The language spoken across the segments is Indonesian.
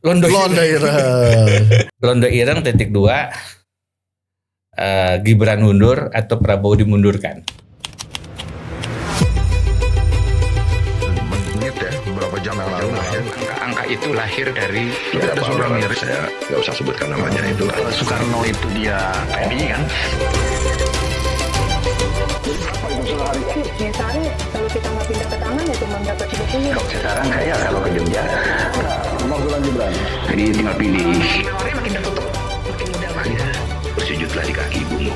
Londo Ireng. Londo Ireng titik 2. Gibran mundur atau Prabowo dimundurkan? Menit ya, beberapa jam yang lalu lah ya. Angka itu lahir dari Ada seorang miris, saya nggak usah sebutkan namanya itu. Soekarno itu dia PMI kan. Misalnya kalau kita mau pindah ke taman ya cuma dapat 30. Kalau sekarang kayak kalau ke Jogja jadi tinggal pilih. Orangnya makin tertutup, makin mudah Ya, bersujudlah di kaki ibumu.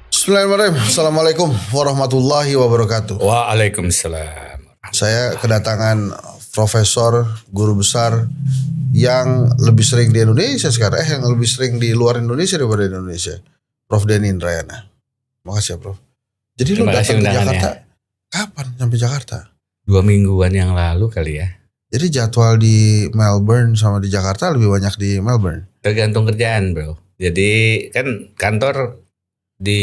Bismillahirrahmanirrahim. Assalamualaikum warahmatullahi wabarakatuh. Waalaikumsalam. Saya kedatangan profesor, guru besar yang lebih sering di Indonesia sekarang, yang lebih sering di luar Indonesia daripada Indonesia, Prof. Denny Indrayana. Makasih ya, Prof. Jadi lu Terima kasih datang ke undangannya. Jakarta, kapan sampai Jakarta? 2 mingguan yang lalu kali ya. Jadi jadwal di Melbourne sama di Jakarta lebih banyak di Melbourne. Tergantung kerjaan, bro. Jadi kan kantor di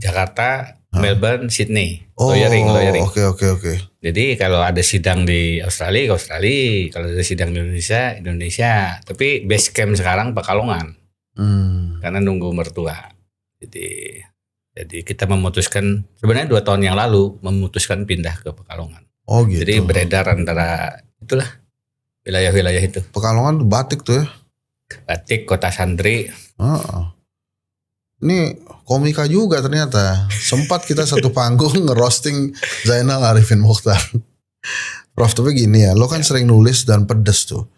Jakarta, Melbourne, Sydney. Lawyering. Oke. Jadi kalau ada sidang di Australia, ke Australia. Kalau ada sidang di Indonesia, Indonesia. Tapi base camp sekarang Pekalongan. Karena nunggu mertua. Jadi kita memutuskan, sebenarnya 2 tahun yang lalu, memutuskan pindah ke Pekalongan. Oh gitu. Jadi beredar antara, itulah, wilayah-wilayah itu. Pekalongan batik tuh ya. Batik, Kota Santri. Ini komika juga ternyata. Sempat kita satu panggung ngerosting Zainal Arifin Mokhtar. Prof, tapi gini ya, lo kan sering nulis dan pedes tuh.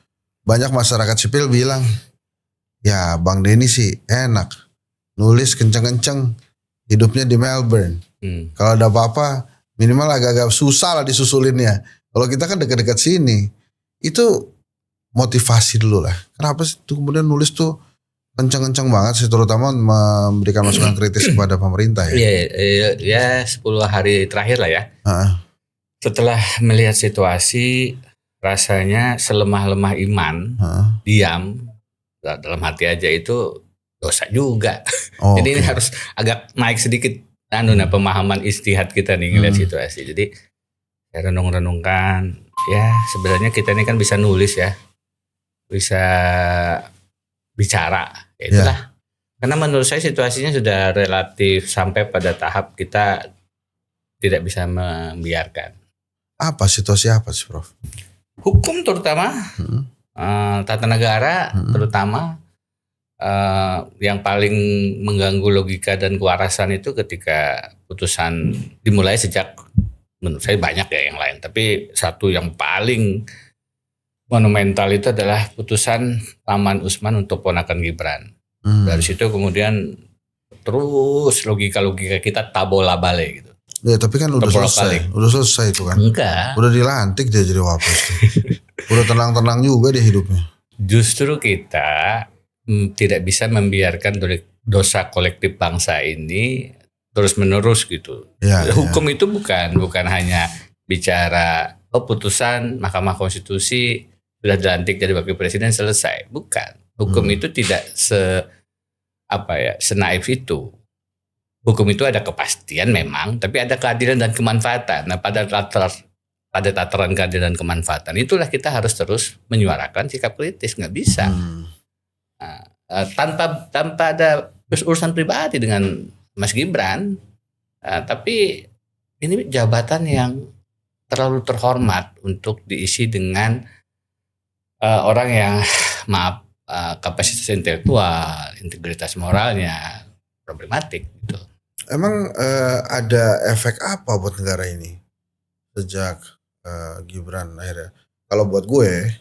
Banyak masyarakat sipil bilang, ya Bang Denny sih enak. Nulis kenceng-kenceng, hidupnya di Melbourne. Kalau ada apa-apa, minimal agak-agak susah lah disusulinnya. Kalau kita kan dekat-dekat sini, itu motivasi dulu lah. Kenapa sih tuh kemudian nulis tuh kenceng-kenceng banget sih, terutama memberikan masukan kritis kepada pemerintah ya. Ya 10 hari terakhir lah ya. Setelah melihat situasi, rasanya selemah-lemah iman, diam, dalam hati aja itu dosa juga. Jadi ini harus agak naik sedikit pemahaman istihad kita nih ngeliat situasi. Jadi saya renung-renungkan, ya sebenarnya kita ini kan bisa nulis ya, bisa bicara, ya itulah. Karena menurut saya situasinya sudah relatif sampai pada tahap kita tidak bisa membiarkan. Apa situasi apa sih, Prof? Hukum terutama, tata negara terutama, yang paling mengganggu logika dan kewarasan itu ketika putusan dimulai sejak, menurut saya banyak ya yang lain, tapi satu yang paling monumental itu adalah putusan Taman Usman untuk ponakan Gibran. Dari situ kemudian terus logika-logika kita tabola balik gitu. Ya tapi kan udah selesai itu kan. Enggak. Udah dilantik dia jadi wapres tuh. Udah tenang-tenang juga dia hidupnya. Justru kita tidak bisa membiarkan dosa kolektif bangsa ini terus menerus gitu. Hukum itu bukan hanya bicara putusan Mahkamah Konstitusi sudah dilantik jadi wakil presiden selesai, bukan. Hukum itu tidak senaif itu. Hukum itu ada kepastian memang, tapi ada keadilan dan kemanfaatan. Nah, pada tataran keadilan dan kemanfaatan itulah kita harus terus menyuarakan sikap kritis, nggak bisa. Tanpa ada urusan pribadi dengan Mas Gibran, tapi ini jabatan yang terlalu terhormat untuk diisi dengan orang yang kapasitas intelektual, integritas moralnya problematik gitu. Emang ada efek apa buat negara ini sejak Gibran akhirnya? Kalau buat gue,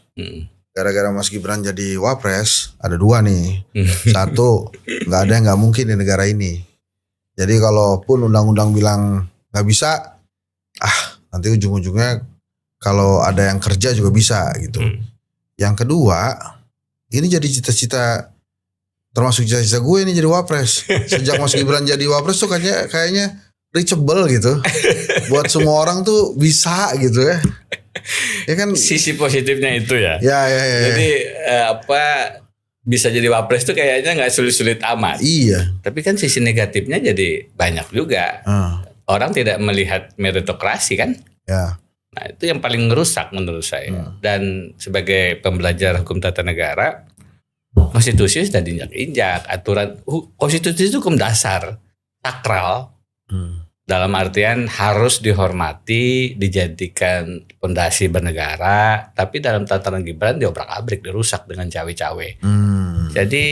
gara-gara Mas Gibran jadi wapres, ada 2 nih. Satu, nggak ada yang nggak mungkin di negara ini. Jadi kalaupun undang-undang bilang nggak bisa, nanti ujung-ujungnya kalau ada yang kerja juga bisa gitu. Yang kedua, ini jadi cita-cita, termasuk cita-cita gue ini jadi wapres. Sejak Mas Gibran jadi wapres tuh kayaknya reachable gitu. Buat semua orang tuh bisa gitu ya. Ya kan sisi positifnya itu ya. Ya. Jadi bisa jadi wapres tuh kayaknya nggak sulit-sulit amat. Iya. Tapi kan sisi negatifnya jadi banyak juga. Orang tidak melihat meritokrasi kan. Ya. Nah itu yang paling ngerusak menurut saya. Dan sebagai pembelajar hukum tata negara, konstitusi sudah diinjak-injak. Aturan konstitusi itu hukum dasar, sakral. Dalam artian harus dihormati, dijadikan fondasi bernegara. Tapi dalam tataran Gibran diobrak-abrik, dirusak dengan cawe-cawe. Jadi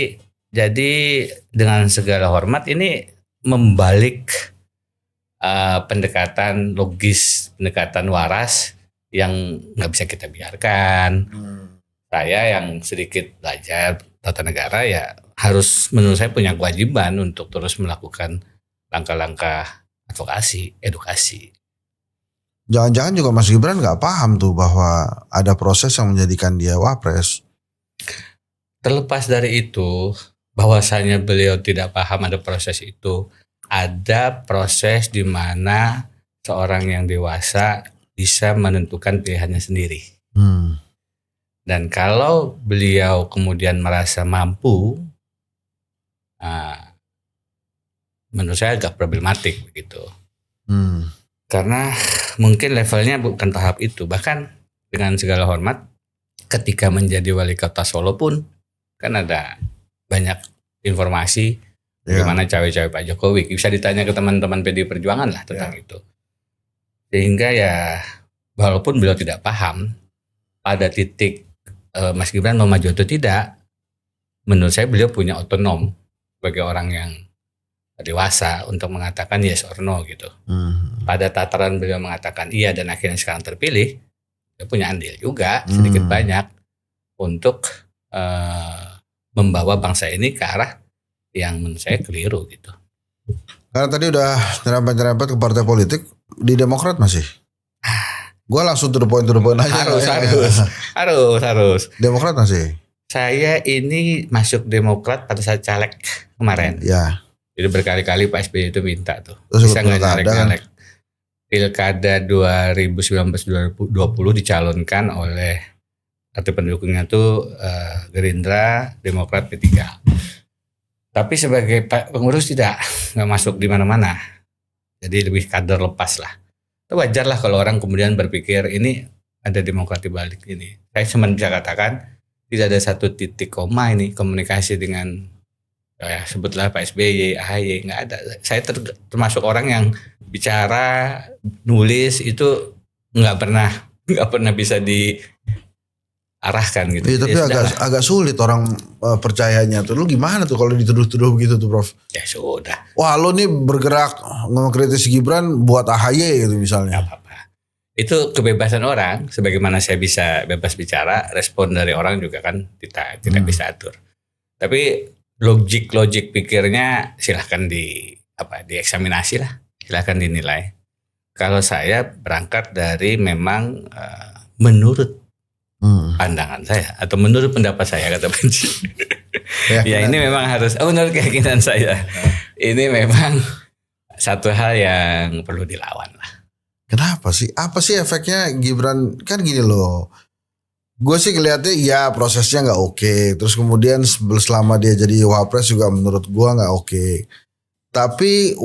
dengan segala hormat ini membalik pendekatan logis, pendekatan waras yang nggak bisa kita biarkan. Saya yang sedikit belajar tata negara ya harus menurut saya punya kewajiban untuk terus melakukan langkah-langkah advokasi, edukasi. Jangan-jangan juga Mas Gibran nggak paham tuh bahwa ada proses yang menjadikan dia wapres. Terlepas dari itu, bahwasanya beliau tidak paham ada proses itu, ada proses di mana seorang yang dewasa bisa menentukan pilihannya sendiri. Dan kalau beliau kemudian merasa mampu, menurut saya agak problematik begitu. Karena mungkin levelnya bukan tahap itu. Bahkan dengan segala hormat, ketika menjadi wali kota Solo pun kan ada banyak informasi bagaimana cawe-cawe Pak Jokowi. Bisa ditanya ke teman-teman PDI Perjuangan lah tentang itu. Sehingga ya walaupun beliau tidak paham pada titik Mas Gibran mau maju atau tidak, menurut saya beliau punya otonom sebagai orang yang dewasa untuk mengatakan yes or no gitu. Pada tataran beliau mengatakan iya dan akhirnya sekarang terpilih, dia punya andil juga sedikit banyak untuk membawa bangsa ini ke arah yang menurut saya keliru gitu. Karena tadi udah nyerempet-nyerempet ke partai politik, di Demokrat masih. Gue langsung to the point aja. Harus. Demokrat masih. Saya ini masuk Demokrat pada saat caleg kemarin. Ya. Jadi berkali-kali Pak SBY itu minta tuh. Terus bisa nggak caleg-caleg. Pilkada 2019-2020 dicalonkan oleh partai pendukungnya tuh Gerindra, Demokrat, P3. Tapi sebagai pengurus nggak masuk di mana-mana. Jadi lebih kader lepas lah. Itu wajar lah kalau orang kemudian berpikir ini ada Demokrat di balik ini. Saya cuma bisa katakan tidak ada satu titik koma ini komunikasi dengan ya sebutlah Pak SBY, AHY, nggak ada. Saya termasuk orang yang bicara, nulis itu nggak pernah bisa diarahkan gitu. Iya, tapi agak sulit orang percayanya tuh. Lu gimana tuh kalau dituduh-tuduh begitu tuh, Prof? Ya sudah. Wah, lu nih bergerak ngekritis Gibran buat AHY gitu misalnya. Gak apa-apa. Itu kebebasan orang. Sebagaimana saya bisa bebas bicara, respon dari orang juga kan kita tidak bisa atur. Tapi logik pikirnya silahkan dieksaminasi lah. Silahkan dinilai. Kalau saya berangkat dari memang menurut pandangan saya atau menurut pendapat saya kata Panji. Ya ini memang harus menurut keyakinan saya. Ini memang satu hal yang perlu dilawan lah. Kenapa sih? Apa sih efeknya Gibran? Kan gini loh. Gue sih ngeliatnya ya prosesnya nggak oke. Terus kemudian selama dia jadi wapres juga menurut gue nggak oke. Tapi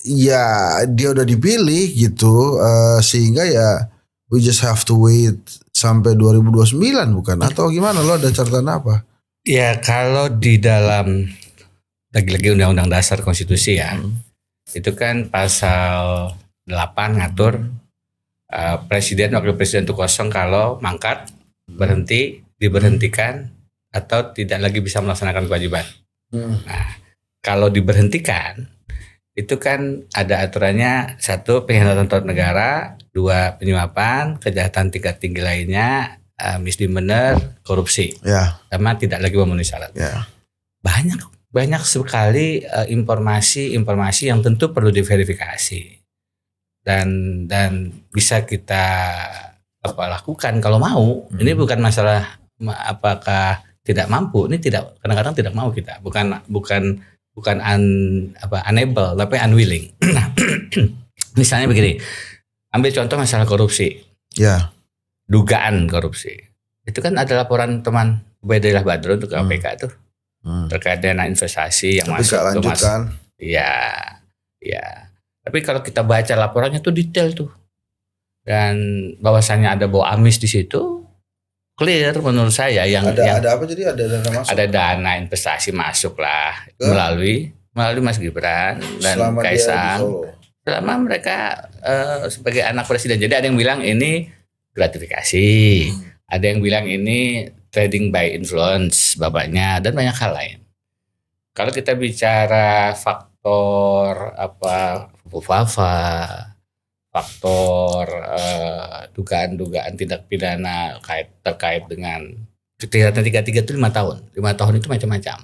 ya dia udah dipilih gitu. Sehingga ya we just have to wait sampai 2029 bukan? Atau gimana, lo ada catatan apa? Ya kalau di dalam lagi-lagi Undang-Undang Dasar Konstitusi ya. Itu kan pasal 8 ngatur presiden, wakil presiden itu kosong kalau mangkat, berhenti, diberhentikan atau tidak lagi bisa melaksanakan kewajiban. Nah, kalau diberhentikan itu kan ada aturannya, 1 pengkhianatan terhadap negara, 2 penyuapan, kejahatan tingkat tinggi lainnya, misdemeanor, korupsi, sama tidak lagi memenuhi syarat. Banyak sekali informasi yang tentu perlu diverifikasi dan bisa kita lakukan kalau mau. Ini bukan masalah apakah tidak mampu, ini kadang-kadang tidak mau kita, bukan unable tapi unwilling. Misalnya begini, ambil contoh masalah korupsi, dugaan korupsi, itu kan ada laporan teman Ubaidillah Badrun untuk KPK tuh terkait dana investasi yang masuk ke ya. Tapi kalau kita baca laporannya tuh detail tuh, dan bahwasannya ada bau amis di situ clear menurut saya. Ada apa, jadi ada dana masuk? Ada dana investasi masuk lah melalui Mas Gibran dan selama Kaisang. Selama mereka sebagai anak presiden. Jadi ada yang bilang ini gratifikasi, ada yang bilang ini trading by influence bapaknya, dan banyak hal lain. Kalau kita bicara faktor Fufafa, faktor dugaan-dugaan tindak pidana terkait dengan kejahatan 33 itu 5 tahun. 5 tahun itu macam-macam.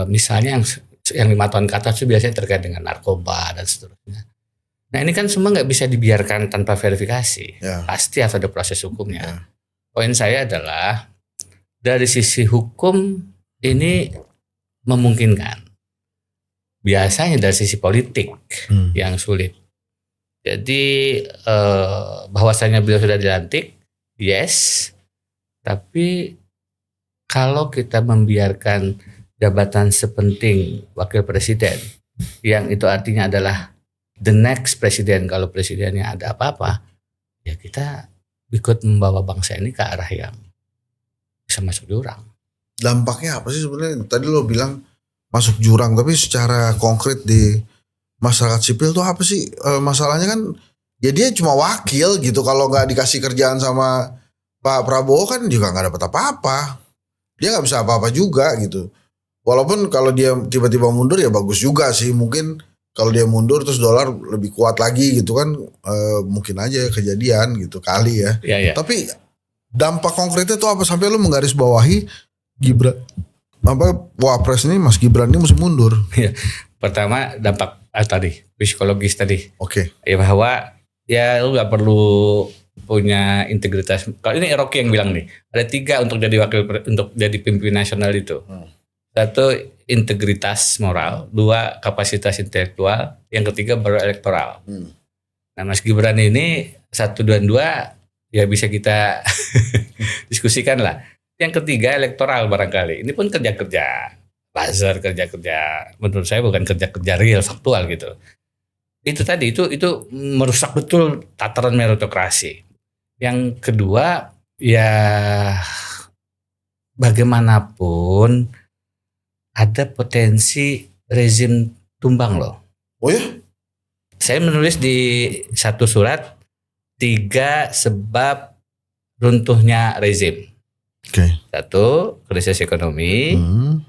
Misalnya yang 5 tahun ke atas itu biasanya terkait dengan narkoba dan seterusnya. Nah ini kan semua nggak bisa dibiarkan tanpa verifikasi. Pasti harus ada proses hukumnya. Poin saya adalah dari sisi hukum ini memungkinkan. Biasanya dari sisi politik yang sulit. Jadi bahwasanya beliau sudah dilantik, yes. Tapi kalau kita membiarkan jabatan sepenting wakil presiden, yang itu artinya adalah the next presiden, kalau presidennya ada apa-apa, ya kita ikut membawa bangsa ini ke arah yang bisa masuk jurang. Dampaknya apa sih sebenarnya? Tadi lo bilang masuk jurang, tapi secara konkret di masyarakat sipil tuh apa sih masalahnya? Kan ya dia cuma wakil gitu, kalau nggak dikasih kerjaan sama Pak Prabowo kan juga nggak dapat apa-apa, dia nggak bisa apa-apa juga gitu. Walaupun kalau dia tiba-tiba mundur ya bagus juga sih, mungkin kalau dia mundur terus dolar lebih kuat lagi gitu kan, mungkin aja kejadian gitu kali ya. Tapi dampak konkretnya tuh apa sampai lu menggarisbawahi Gibran Wapres ini, Mas Gibran ini mesti mundur? Pertama dampak tadi psikologis tadi. Oke. Ya bahwa ya lu nggak perlu punya integritas. Kalau ini Rocky yang bilang nih, ada 3 untuk jadi pimpinan nasional itu. 1 integritas moral, 2 kapasitas intelektual, yang ketiga baru elektoral. Nah Mas Gibran ini 1 dan 2 ya bisa kita diskusikan lah. Yang ketiga elektoral barangkali. Ini pun kerja-kerja buzzer, kerja-kerja menurut saya bukan kerja-kerja real, faktual gitu. Itu tadi itu merusak betul tataran meritokrasi. Yang kedua ya bagaimanapun ada potensi rezim tumbang loh. Oh ya? Saya menulis di satu surat 3 sebab runtuhnya rezim. 1 krisis ekonomi, 2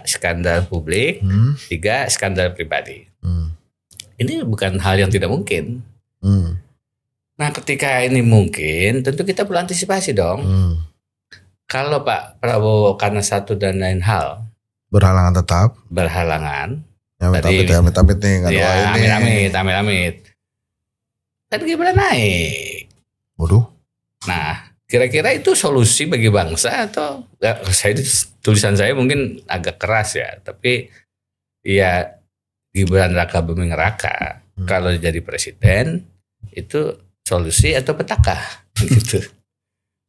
skandal publik, 3 skandal pribadi. Ini bukan hal yang tidak mungkin. Nah ketika ini mungkin tentu kita perlu antisipasi dong. Kalau Pak Prabowo karena satu dan lain hal berhalangan tetap. Amit-amit nih nggak doa ini. Amit-amit. Kan Gibran naik. Waduh. Nah kira-kira itu solusi bagi bangsa atau ya, tulisan saya mungkin agak keras ya, tapi ya Gibran Raka Buming Raka kalau jadi presiden itu solusi atau petaka gitu.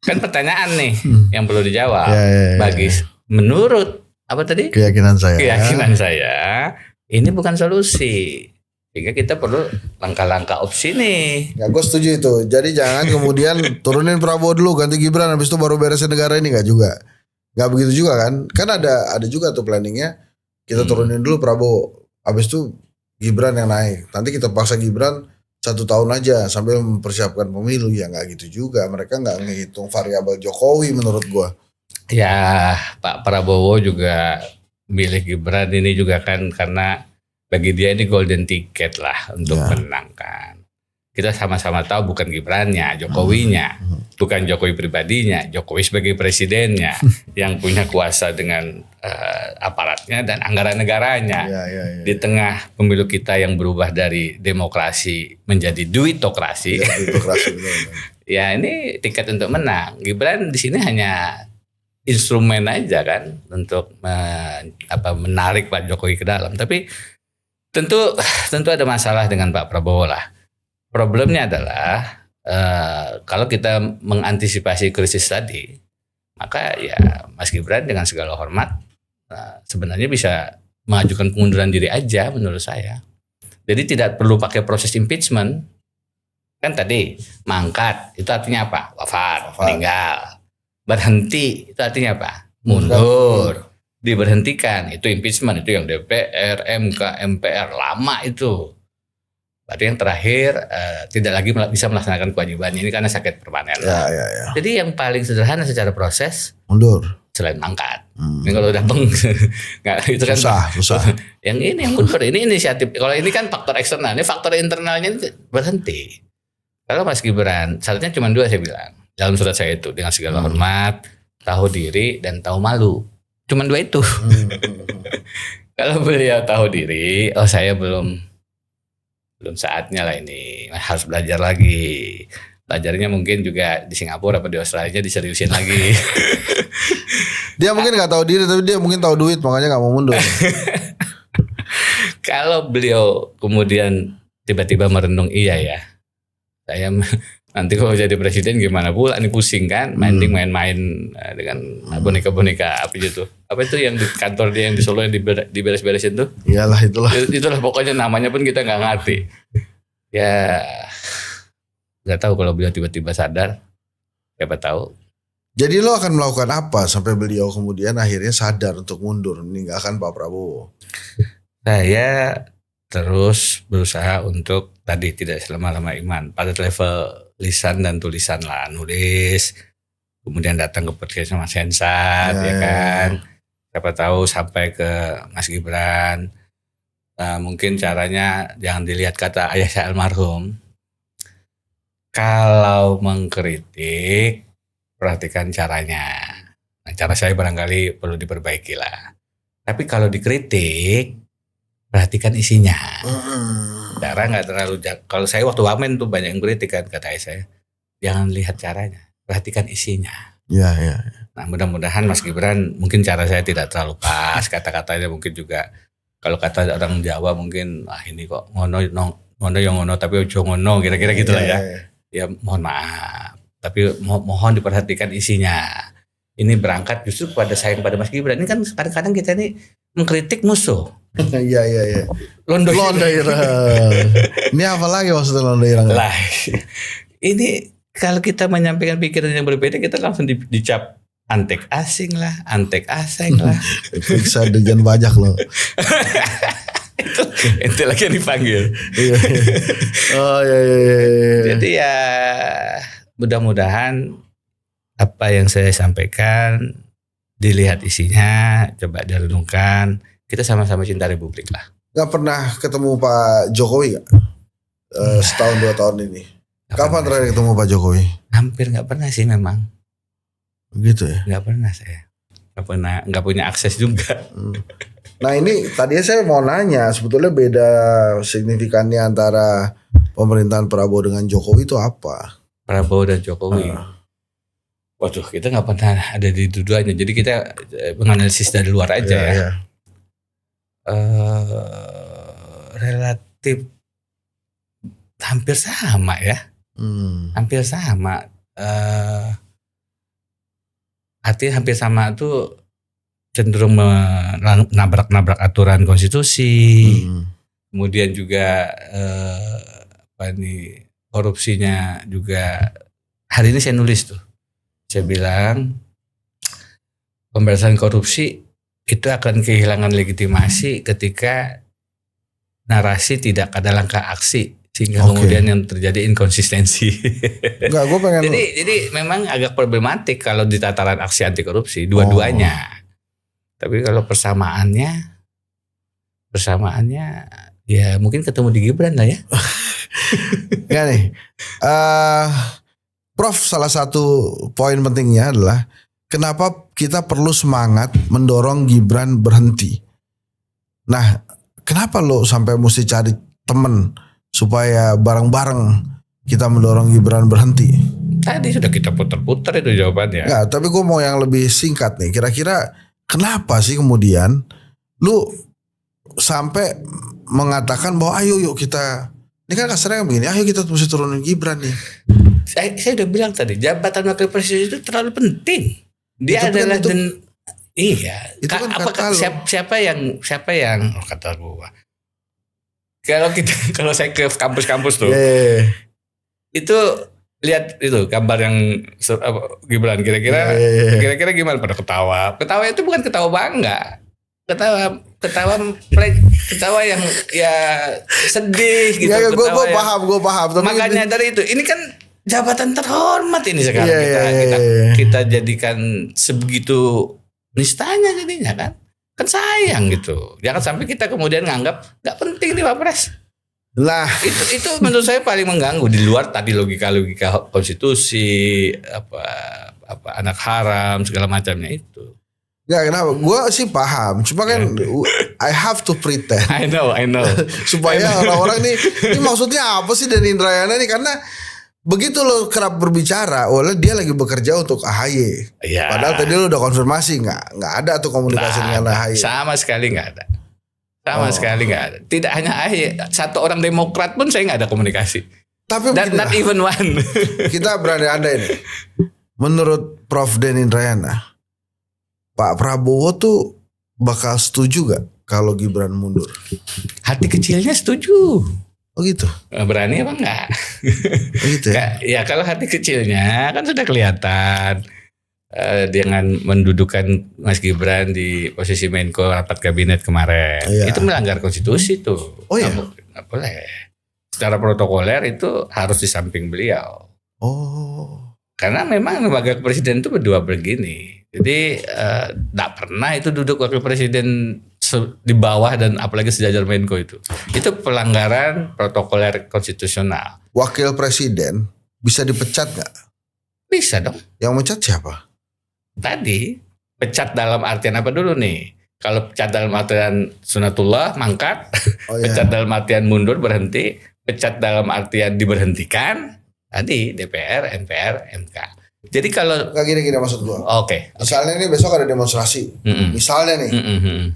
Kan pertanyaan nih yang perlu dijawab. Bagi menurut apa tadi? Keyakinan saya ini bukan solusi. Sehingga kita perlu langkah-langkah opsi nih. Ya gue setuju itu. Jadi jangan kemudian turunin Prabowo dulu ganti Gibran habis itu baru beresin negara ini, nggak juga. Nggak begitu juga kan? Kan ada juga tuh planningnya. Kita turunin dulu Prabowo, habis itu Gibran yang naik. Nanti kita paksa Gibran 1 tahun aja sambil mempersiapkan pemilu. Ya nggak gitu juga. Mereka nggak ngehitung variabel Jokowi menurut gue. Ya Pak Prabowo juga milih Gibran ini juga kan karena bagi dia ini golden ticket lah untuk menangkan. Kita sama-sama tahu bukan Gibrannya, Jokowinya, bukan Jokowi pribadinya, Jokowi sebagai presidennya yang punya kuasa dengan aparatnya dan anggaran negaranya. Di tengah pemilu kita yang berubah dari demokrasi menjadi duitokrasi. Ya ini tiket untuk menang. Gibran di sini hanya instrumen aja kan untuk menarik Pak Jokowi ke dalam. Tapi tentu ada masalah dengan Pak Prabowo lah. Problemnya adalah kalau kita mengantisipasi krisis tadi, maka ya Mas Gibran dengan segala hormat sebenarnya bisa mengajukan pengunduran diri aja menurut saya. Jadi tidak perlu pakai proses impeachment. Kan tadi mangkat itu artinya apa? Wafat, meninggal. Berhenti itu artinya apa? Mundur. Diberhentikan itu impeachment, itu yang DPR, MK, MPR lama itu. Berarti yang terakhir tidak lagi bisa melaksanakan kewajibannya ini karena sakit permanen. Ya. Jadi yang paling sederhana secara proses mundur. Selain mangkat. Ini kalau udah nggak itu kan susah. Yang ini yang mundur, ini inisiatif. Kalau ini kan faktor eksternal, ini faktor internalnya ini berhenti. Kalau Mas Gibran, syaratnya cuma 2 saya bilang dalam surat saya itu, dengan segala hormat, tahu diri dan tahu malu. Cuma 2 itu. Kalau beliau tahu diri, saya belum saatnya lah ini, harus belajar lagi. Belajarnya mungkin juga di Singapura atau di Australia diseriusin lagi. Dia mungkin nggak tahu diri, tapi dia mungkin tahu duit, makanya nggak mau mundur. Kalau beliau kemudian tiba-tiba merenung, iya ya, saya nanti kalau jadi presiden gimana pula, ini pusing kan, main-main dengan boneka-boneka apa gitu. Apa itu yang di kantor dia yang di Solo yang diberes-beresin tuh? Iyalah itulah. Itulah pokoknya namanya pun kita nggak ngerti. Ya nggak tahu kalau beliau tiba-tiba sadar, siapa tahu. Jadi lo akan melakukan apa sampai beliau kemudian akhirnya sadar untuk mundur meninggalkan Pak Prabowo? Saya terus berusaha untuk tadi tidak selama-lama iman pada level lisan dan tulisan lah, nulis, kemudian datang ke podcast Mas Hensat, ya kan. Siapa tahu sampai ke Mas Gibran. Mungkin caranya jangan dilihat kata ayah saya almarhum. Kalau mengkritik, perhatikan caranya. Nah, cara saya barangkali perlu diperbaiki lah. Tapi kalau dikritik, perhatikan isinya. Cara nggak terlalu. Kalau saya waktu wamen tuh banyak yang kritik kan, kata saya. Jangan lihat caranya, perhatikan isinya. Iya. Nah, mudah-mudahan Mas Gibran, mungkin cara saya tidak terlalu pas, kata-katanya mungkin juga. Kalau kata orang Jawa mungkin, ini kok ngono yang ngono tapi ojo ngono, kira-kira gitu lah ya. Ya mohon maaf, tapi mohon diperhatikan isinya. Ini berangkat justru pada sayang pada Mas Gibran. Ini kan kadang-kadang kita ini mengkritik musuh. Iya. Londo irang. Ini apa lagi maksudnya londo irang? Lah, ini kalau kita menyampaikan pikiran yang berbeda, kita langsung dicap antek asing lah, antek asing lah. Periksa Dirjen Pajak loh. Itu lagi yang dipanggil. Oh iya. Jadi ya mudah-mudahan apa yang saya sampaikan dilihat isinya, coba direnungkan. Kita sama-sama cinta Republik lah. Gak pernah ketemu Pak Jokowi gak? Setahun 2 tahun ini. Kapan terakhir ketemu Pak Jokowi? Hampir gak pernah sih memang. Gitu ya? Gak pernah saya. Gak punya akses juga. Nah ini tadinya saya mau nanya, sebetulnya beda signifikannya antara pemerintahan Prabowo dengan Jokowi itu apa? Prabowo dan Jokowi. Waduh, kita nggak pernah ada di dua-duanya. Jadi kita menganalisis dari luar aja ya. Relatif hampir sama ya. Hampir sama. Artinya hampir sama tuh cenderung menabrak-nabrak aturan konstitusi, kemudian juga korupsinya juga. Hari ini saya nulis tuh, saya bilang pemberantasan korupsi itu akan kehilangan legitimasi ketika narasi tidak ada langkah aksi, sehingga kemudian yang terjadi inkonsistensi. Enggak, gue pengen. Jadi memang agak problematik kalau di tataran aksi anti korupsi dua-duanya. Tapi kalau persamaannya ya mungkin ketemu di Gibran lah ya. Ya nih, Prof, salah satu poin pentingnya adalah kenapa kita perlu semangat mendorong Gibran berhenti. Nah, kenapa lo sampai mesti cari temen supaya bareng-bareng kita mendorong Gibran berhenti? Tadi sudah kita putar-putar itu jawabannya. Nggak, tapi gue mau yang lebih singkat nih. Kira-kira kenapa sih kemudian lu sampai mengatakan bahwa ayo yuk kita, ini kan kasarnya begini, ayo kita mesti turunin Gibran nih. Saya udah bilang tadi, jabatan wakil presiden itu terlalu penting. Dia itu adalah kan iya. Itu kan siapa yang kata gua. Kalau saya ke kampus-kampus tuh. itu lihat itu gambar yang Gibran kira-kira gimana pada ketawa itu bukan ketawa bangga, ketawa yang ya sedih gitu. Gue paham. Makanya dari itu ini kan jabatan terhormat ini sekarang kita jadikan sebegitu nistanya jadinya kan sayang gitu. Jangan sampai kita kemudian nganggap nggak penting nih Wapres. Lah itu menurut saya paling mengganggu di luar tadi logika konstitusi apa anak haram segala macamnya itu. Ya kenapa? Gue sih paham. Cuma kan I have to pretend. I know. Supaya orang-orang ini maksudnya apa sih Denny Indrayana nih? Karena begitu lo kerap berbicara, dia lagi bekerja untuk AHY. Ya. Padahal tadi lo udah konfirmasi nggak ada tuh komunikasi dengan AHY. Sama sekali nggak ada. Sekali nggak ada. Tidak hanya AHY, satu orang Demokrat pun saya nggak ada komunikasi. Tapi not even one. Kita berandai-andai ini. Menurut Prof. Denny Indrayana, Pak Prabowo tuh bakal setuju gak kalau Gibran mundur? Hati kecilnya setuju. Oh gitu? Berani apa enggak? Gitu ya? Ya kalau hati kecilnya kan sudah kelihatan. Dengan mendudukan Mas Gibran di posisi Menko rapat kabinet kemarin. Iya. Itu melanggar konstitusi tuh. Oh iya? Nggak boleh. Secara protokoler itu harus di samping beliau. Oh. Karena memang lembaga presiden itu berdua begini. Jadi tidak pernah itu duduk wakil presiden di bawah dan apalagi sejajar Menko itu. Itu pelanggaran protokoler konstitusional. Wakil presiden bisa dipecat gak? Bisa dong. Yang mecat siapa? Tadi pecat dalam artian apa dulu nih? Kalau pecat dalam artian sunatullah mangkat, pecat dalam artian mundur berhenti, pecat dalam artian diberhentikan. Tadi DPR, MPR, MK. Jadi kalau nggak gini maksud gua. Oke. Misalnya nih besok ada demonstrasi. Misalnya nih,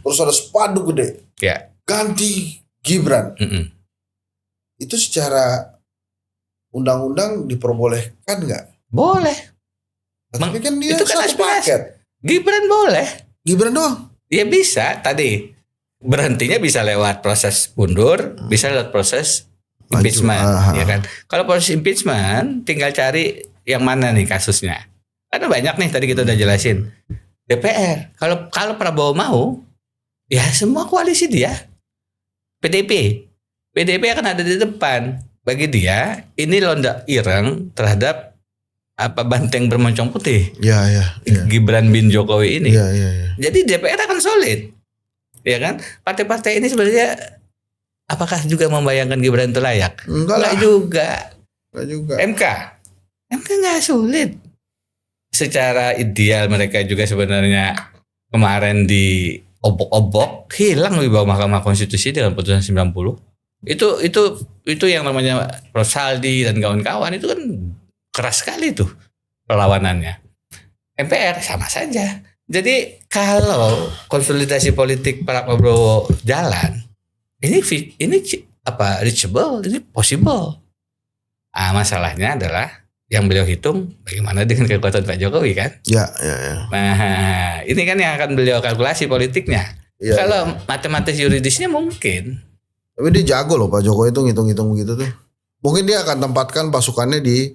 terus ada spanduk gede. Ya. Ganti Gibran. Itu secara undang-undang diperbolehkan nggak? Boleh. Tapi kan dia itu kan satu paket. Gibran boleh. Gibran doang. Ya bisa. Tadi berhentinya bisa lewat proses mundur, bisa lewat proses impeachment, ya kan? Kalau proses impeachment, tinggal cari yang mana nih kasusnya. Karena banyak nih tadi kita udah jelasin. DPR. Kalau Prabowo mau, ya semua koalisi dia. PDIP akan ada di depan. Bagi dia, ini londak ireng terhadap banteng bermoncong putih. Ya. Gibran bin Jokowi ini. Ya. Jadi DPR akan solid. Ya kan? Partai-partai ini sebenarnya apakah juga membayangkan Gibran itu layak? Enggak juga. MK nggak sulit. Secara ideal mereka juga sebenarnya kemarin di obok-obok hilang di bawah Mahkamah Konstitusi dalam putusan 90. Itu yang namanya Prof. Saldi dan kawan-kawan itu kan keras sekali tuh perlawanannya. MPR sama saja. Jadi kalau konsolidasi politik Pak Prabowo jalan, ini reachable, ini possible. Masalahnya adalah yang beliau hitung bagaimana dengan kekuatan Pak Jokowi kan? Ya. Nah, ini kan yang akan beliau kalkulasi politiknya. Ya, kalau matematis yuridisnya mungkin. Tapi dia jago loh Pak Jokowi itu ngitung-ngitung begitu tuh. Mungkin dia akan tempatkan pasukannya di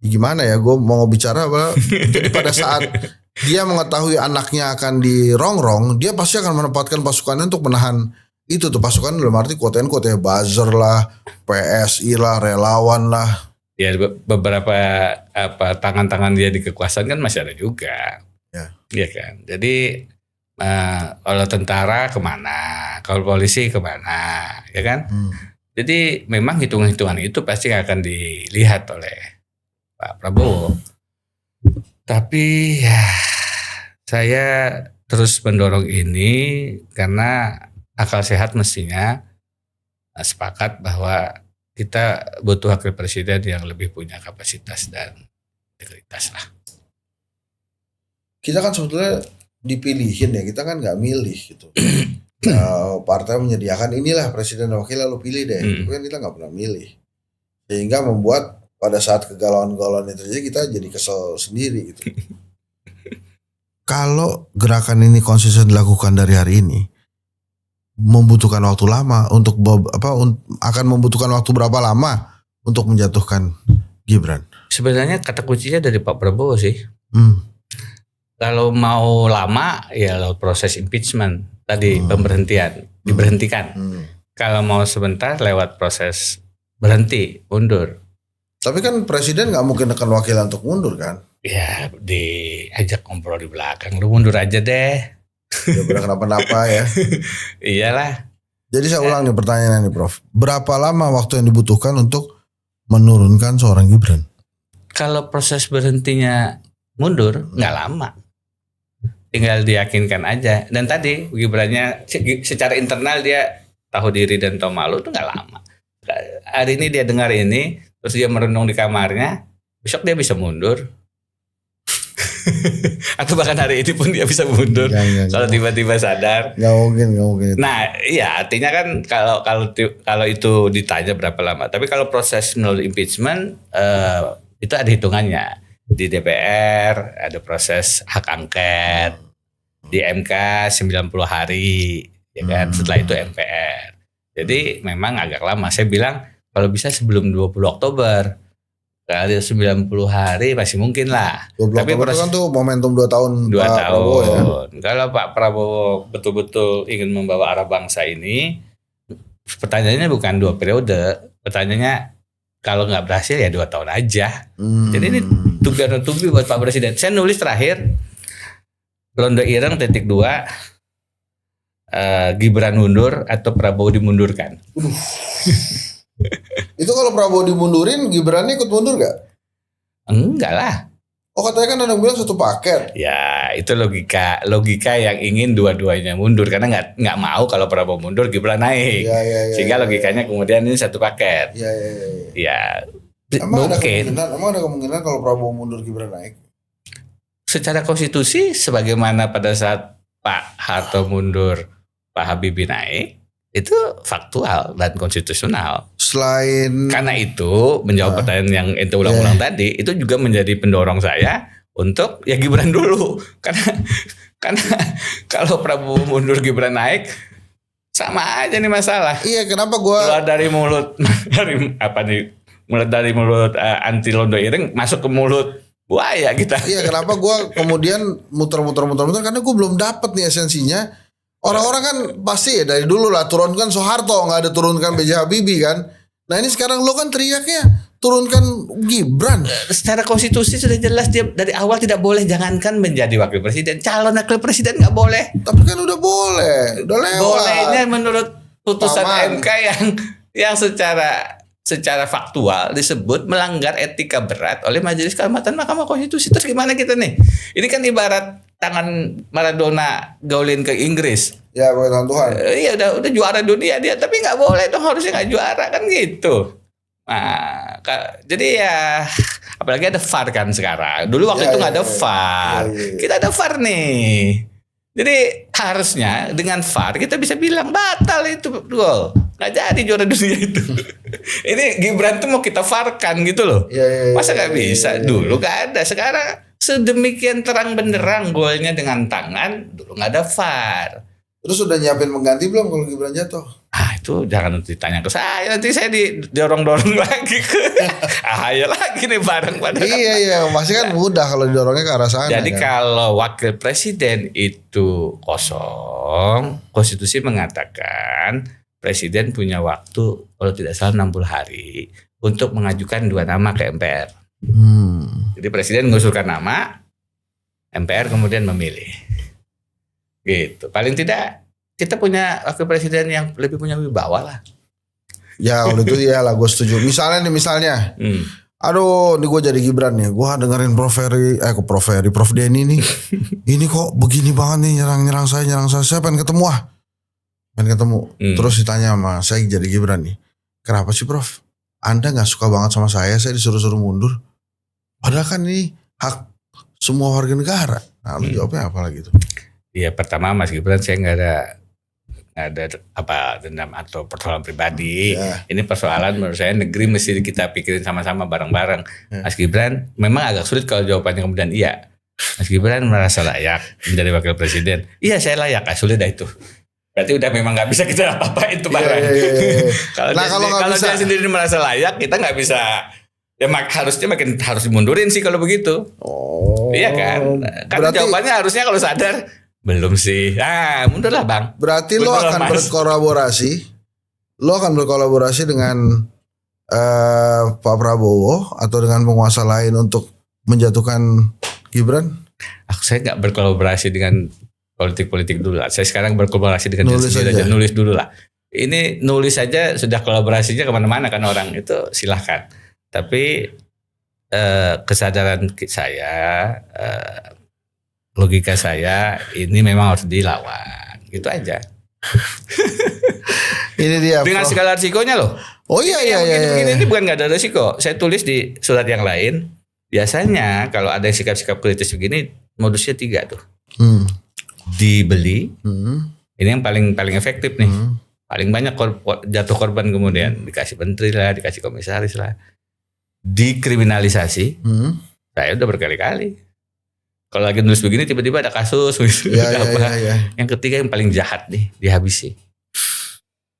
gimana ya? Gue mau bicara apa? Jadi pada saat dia mengetahui anaknya akan dirongrong, dia pasti akan menempatkan pasukannya untuk menahan itu tuh pasukan dalam arti kuotanya buzzer lah, PSI lah, relawan lah. Ya beberapa tangan-tangan dia di kekuasaan kan masih ada juga. Ya kan. Jadi kalau tentara kemana, kalau polisi kemana, ya kan? Jadi memang hitungan-hitungan itu pasti akan dilihat oleh Pak Prabowo. Tapi ya saya terus mendorong ini karena akal sehat mestinya sepakat bahwa kita butuh wakil presiden yang lebih punya kapasitas dan integritas lah. Kita kan sebetulnya dipilihin ya, kita kan nggak milih gitu. Partai menyediakan inilah presiden dan wakil lalu pilih deh. Itu kan kita nggak pernah milih, sehingga membuat pada saat kegalauan-galauan itu terjadi kita jadi kesel sendiri gitu. Kalau gerakan ini konsisten dilakukan dari hari ini, membutuhkan waktu lama akan membutuhkan waktu berapa lama untuk menjatuhkan Gibran? Sebenarnya kata kuncinya dari Pak Prabowo sih. Kalau mau lama ya lewat proses impeachment tadi, pemberhentian, diberhentikan. Kalau mau sebentar lewat proses berhenti, mundur. Tapi kan presiden nggak mungkin akan wakilan untuk mundur kan? Ya diajak ngobrol di belakang, lu mundur aja deh. Ya benar kenapa-napa ya. Iyalah. Jadi saya ulang nih pertanyaannya nih Prof. Berapa lama waktu yang dibutuhkan untuk menurunkan seorang Gibran? Kalau proses berhentinya mundur nggak lama. Tinggal diyakinkan aja. Dan tadi Gibrannya secara internal dia tahu diri dan tahu malu itu nggak lama. Hari ini dia dengar ini, terus dia merenung di kamarnya, besok dia bisa mundur. Atau bahkan hari ini pun dia bisa mundur. Kalau tiba-tiba sadar. Nggak mungkin. Nah, iya artinya kan kalau itu ditanya berapa lama. Tapi kalau proses melalui impeachment itu ada hitungannya. Di DPR ada proses hak angket, di MK 90 hari, ya kan. Setelah itu MPR. Jadi memang agak lama. Saya bilang kalau bisa sebelum 20 Oktober. Kalau 90 hari masih mungkin lah. 20 Tapi Oktober itu kan tuh momentum 2 tahun 2 Pak tahun. Prabowo ya. Kalau Pak Prabowo betul-betul ingin membawa arah bangsa ini, pertanyaannya bukan 2 periode. Pertanyaannya kalau nggak berhasil ya 2 tahun aja. Jadi ini tubi buat Pak Presiden. Saya nulis terakhir Rondo Ireng titik 2 Gibran mundur atau Prabowo dimundurkan. Itu kalau Prabowo dimundurin, Gibran ikut mundur gak? Enggak lah. Oh katanya kan ada yang bilang satu paket. Ya itu logika yang ingin dua-duanya mundur karena nggak mau kalau Prabowo mundur Gibran naik. Sehingga logikanya kemudian ini satu paket. Ya. Emang mungkin. ada kemungkinan kalau Prabowo mundur Gibran naik? Secara konstitusi sebagaimana pada saat Pak Harto mundur Pak Habibie naik, itu faktual dan konstitusional. Karena itu menjawab pertanyaan yang ente ulang-ulang tadi, itu juga menjadi pendorong saya untuk ya Gibran dulu. Karena kalau Prabowo mundur Gibran naik sama aja nih masalah. Iya, kenapa gua keluar dari mulut mulai dari mulut anti Rondo Ireng masuk ke mulut buaya kita. Iya, kenapa gua kemudian muter-muter karena gua belum dapet nih esensinya. Orang-orang kan pasti ya dari dulu lah turunkan Soeharto, nggak ada turunkan B.J. Habibie kan. Nah ini sekarang lo kan teriaknya turunkan Gibran. Secara konstitusi sudah jelas dia dari awal tidak boleh, jangankan menjadi wakil presiden, calon wakil presiden nggak boleh. Tapi kan udah boleh, udah lewat. Bolehnya menurut putusan MK yang secara faktual disebut melanggar etika berat oleh Majelis Kehormatan Mahkamah Konstitusi. Terus gimana kita nih? Ini kan ibarat tangan Maradona gaulin ke Inggris. Ya bukan Tuhan. Iya udah juara dunia dia, tapi nggak boleh dong, harusnya nggak juara kan gitu. Nah, jadi ya apalagi ada VAR kan sekarang. Dulu waktu itu nggak ada VAR. Kita ada VAR nih. Jadi harusnya dengan VAR kita bisa bilang batal itu gol. Nggak jadi juara dunia itu. Ini Gibran tuh mau kita VAR-kan gitu loh. Masa nggak bisa? Dulu nggak ada. Sekarang sedemikian terang benderang golnya dengan tangan. Dulu nggak ada VAR. Terus udah nyiapin pengganti belum kalau Gibran jatuh? Itu jangan ditanya ke saya. Nanti saya didorong-dorong lagi ke ayo lagi nih bareng-bareng. Iya. Masih kan mudah kalau didorongnya ke arah sana. Jadi kalau wakil presiden itu kosong, konstitusi mengatakan presiden punya waktu kalau tidak salah 60 hari untuk mengajukan 2 nama ke MPR. Jadi presiden mengusulkan nama, MPR kemudian memilih. Gitu. Paling tidak kita punya wakil presiden yang lebih punya wibawa lah. Ya kalau itu ya lah gue setuju. Misalnya, aduh ini gue jadi Gibran nih. Gue dengerin Prof Denny nih. Ini kok begini banget nih nyerang saya. Saya pengen ketemu Terus ditanya sama saya jadi Gibran nih. Kenapa sih Prof? Anda gak suka banget sama saya disuruh-suruh mundur. Padahal kan ini hak semua warga negara. Nah lu jawabnya apa lagi tuh? Iya pertama Mas Gibran saya nggak ada dendam atau persoalan pribadi. Ini persoalan menurut saya negeri mesti kita pikirin sama-sama bareng-bareng. Mas Gibran memang agak sulit kalau jawabannya kemudian iya. Mas Gibran merasa layak menjadi wakil presiden. Iya saya layak, sulit dah itu. berarti udah memang nggak bisa kita apa-apain tuh barang. Kalau dia sendiri merasa layak, kita nggak bisa. Ya harusnya harus dimundurin sih kalau begitu. Iya kan? Kan berarti, jawabannya harusnya kalau sadar belum sih. Mundurlah Bang. Berarti lo akan berkolaborasi dengan Pak Prabowo atau dengan penguasa lain untuk menjatuhkan Gibran? Saya nggak berkolaborasi dengan politik dulu lah. Saya sekarang berkolaborasi dengan diri sendiri aja. Nulis dulu lah. Ini nulis saja sudah kolaborasinya kemana-mana kan orang itu, silahkan. Tapi kesadaran saya, logika saya ini memang harus dilawan, gitu aja. Ini dia dengan segala risikonya loh. Oh iya. Ini bukan nggak ada risiko. Saya tulis di surat yang lain. Biasanya kalau ada sikap-sikap kritis begini, modusnya 3 tuh. Dibeli. Ini yang paling efektif nih. Paling banyak jatuh korban kemudian dikasih menteri lah, dikasih komisaris lah. Dikriminalisasi. Saya udah berkali-kali. Kalau lagi nulis begini tiba-tiba ada kasus gitu. Yang ketiga yang paling jahat nih, dihabisi.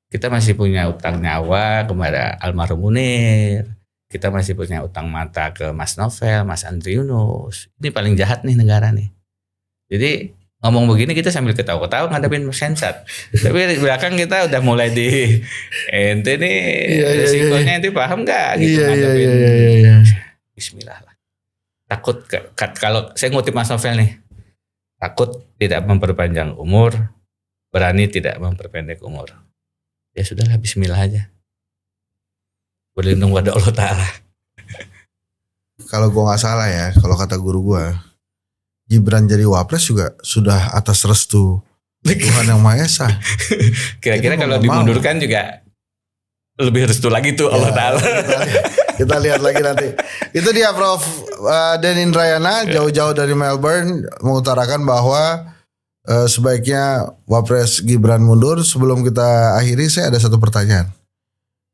Kita masih punya utang nyawa kepada almarhum Munir. Kita masih punya utang mata ke Mas Novel, Mas Andri Yunus. Ini paling jahat nih negara nih. Jadi ngomong begini kita sambil ketawa-ketawa ngadepin sensat. Tapi di belakang kita udah mulai di ente nih resikonya ente paham gak? Gitu ngadepin. Bismillah lah. Takut kalau saya ngutip Mas Novel nih. Takut tidak memperpanjang umur, berani tidak memperpendek umur. Ya sudahlah, bismillah aja. Berlindung pada Allah Ta'ala. Kalau gue gak salah ya, kalau kata guru gue, Gibran jadi wapres juga sudah atas restu Tuhan Yang Maha Esa. Kira-kira kalau dimundurkan juga lebih restu lagi tuh Allah Ta'ala. Kita lihat lagi nanti. Itu dia Prof. Denny Indrayana jauh-jauh dari Melbourne mengutarakan bahwa sebaiknya Wapres Gibran mundur. Sebelum kita akhiri, saya ada satu pertanyaan.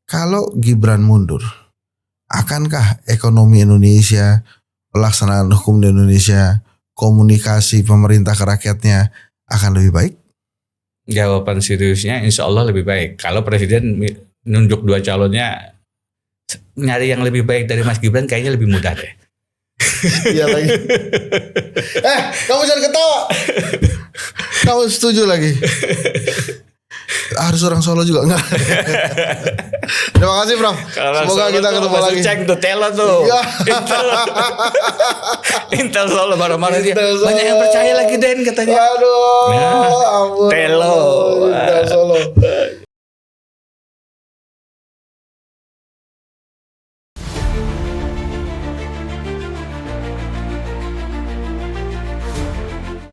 Kalau Gibran mundur, akankah ekonomi Indonesia, pelaksanaan hukum di Indonesia, komunikasi pemerintah ke rakyatnya akan lebih baik? Jawaban seriusnya insya Allah lebih baik. Kalau Presiden nunjuk 2 calonnya, nyari yang lebih baik dari Mas Gibran kayaknya lebih mudah deh. Iya lagi. Kamu jangan ketawa. Kamu setuju lagi? Harus orang Solo juga enggak? Terima kasih Prof. Semoga kita ketemu lagi. Cek tuh Telo tuh. Intel Solo marah-marah dia. Banyak yang percaya lagi Den katanya. Aduh, ampun. Telo. Intel Solo.